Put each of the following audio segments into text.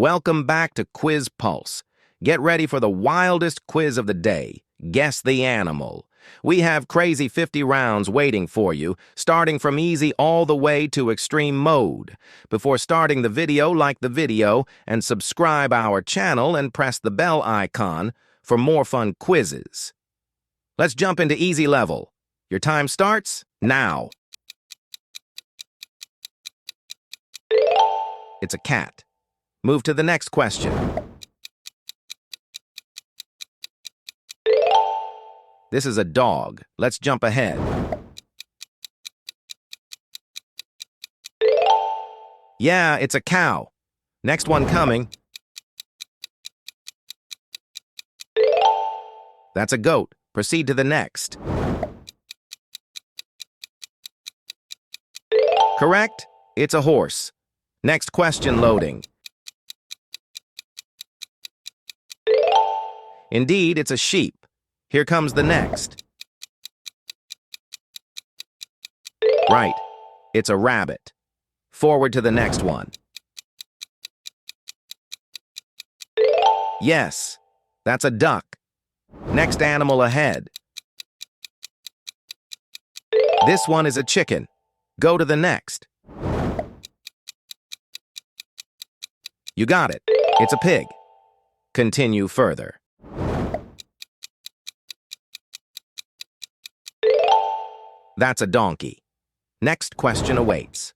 Welcome back to QuizPulse. Get ready for the wildest quiz of the day. Guess the animal. We have crazy 50 rounds waiting for you, starting from easy all the way to extreme mode. Before starting the video, like the video and subscribe our channel and press the bell icon for more fun quizzes. Let's jump into easy level. Your time starts now. It's a cat. Move to the next question. This is a dog. Let's jump ahead. Yeah, it's a cow. Next one coming. That's a goat. Proceed to the next. Correct? It's a horse. Next question loading. Indeed, it's a sheep. Here comes the next. Right. It's a rabbit. Forward to the next one. Yes, that's a duck. Next animal ahead. This one is a chicken. Go to the next. You got it. It's a pig. Continue further. That's a donkey. Next question awaits.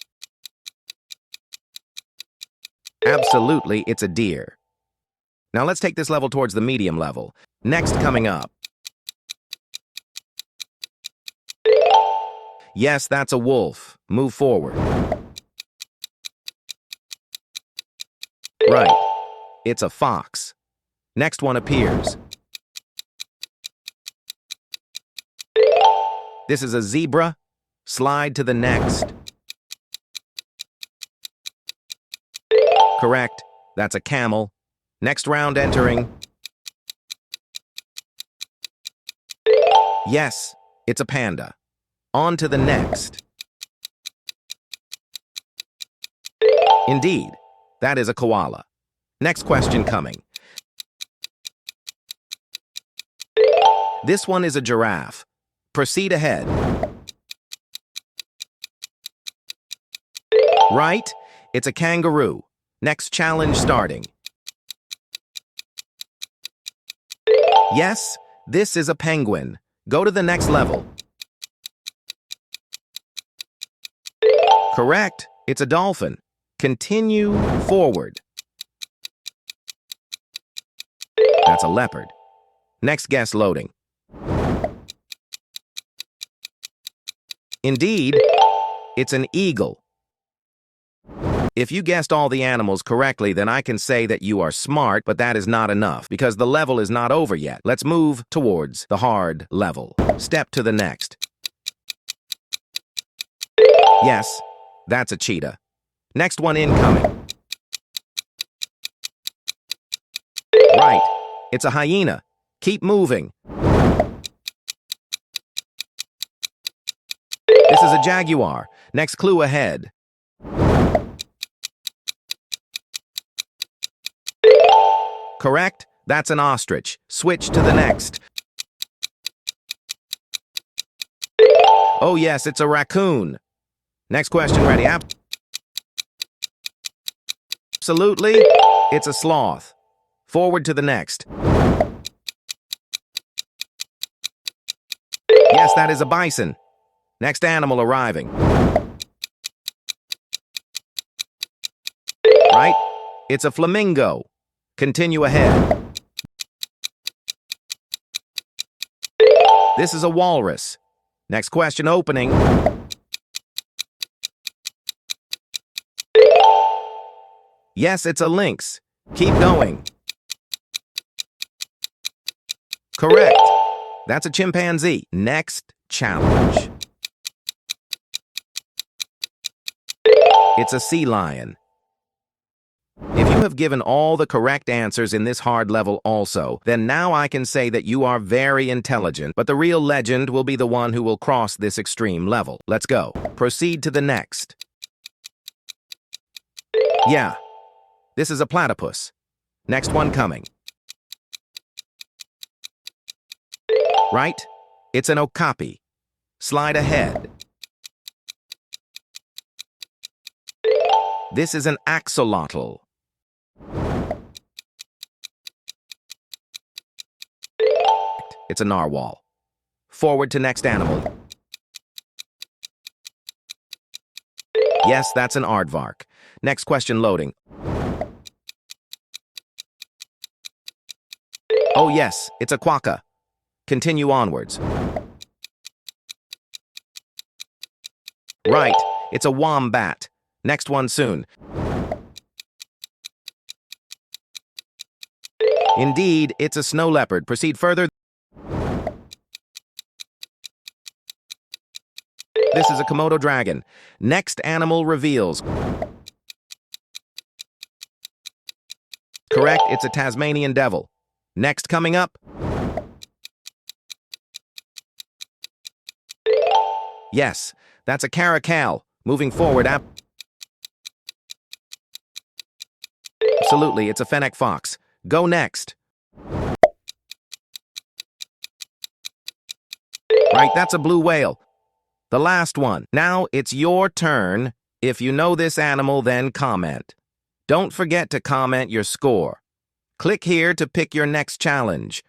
Absolutely, it's a deer. Now let's take this level towards the medium level. Next coming up. Yes, that's a wolf. Move forward. Right. It's a fox. Next one appears. This is a zebra. Slide to the next. Correct. That's a camel. Next round entering. Yes, it's a panda. On to the next. Indeed, that is a koala. Next question coming. This one is a giraffe. Proceed ahead. Right? It's a kangaroo. Next challenge starting. Yes, this is a penguin. Go to the next level. Correct. It's a dolphin. Continue forward. That's a leopard. Next guess loading. Indeed, it's an eagle. If you guessed all the animals correctly, then I can say that you are smart, but that is not enough, because the level is not over yet. Let's move towards the hard level. Step to the next. Yes, that's a cheetah. Next one incoming. Right, it's a hyena. Keep moving. This is a jaguar. Next clue ahead. Correct? That's an ostrich. Switch to the next. Oh yes, it's a raccoon. Next question ready. Absolutely, it's a sloth. Forward to the next. Yes, that is a bison. Next animal arriving. Right? It's a flamingo. Continue ahead. This is a walrus. Next question opening. Yes, it's a lynx. Keep going. Correct. That's a chimpanzee. Next challenge. It's a sea lion. If you have given all the correct answers in this hard level also, then now I can say that you are very intelligent, but the real legend will be the one who will cross this extreme level. Let's go. Proceed to the next. Yeah, This is a platypus. Next one coming. Right? It's an okapi. Slide ahead. This is an axolotl. It's a narwhal. Forward to next animal. Yes, that's an aardvark. Next question loading. Oh yes, it's a quokka. Continue onwards. Right, it's a wombat. Next one soon. Indeed, it's a snow leopard. Proceed further. This is a Komodo dragon. Next animal reveals. Correct, it's a Tasmanian devil. Next coming up. Yes, that's a caracal. Moving forward. Absolutely, it's a fennec fox. Go next. Right, that's a blue whale. The last one. Now it's your turn. If you know this animal, then comment. Don't forget to comment your score. Click here to pick your next challenge.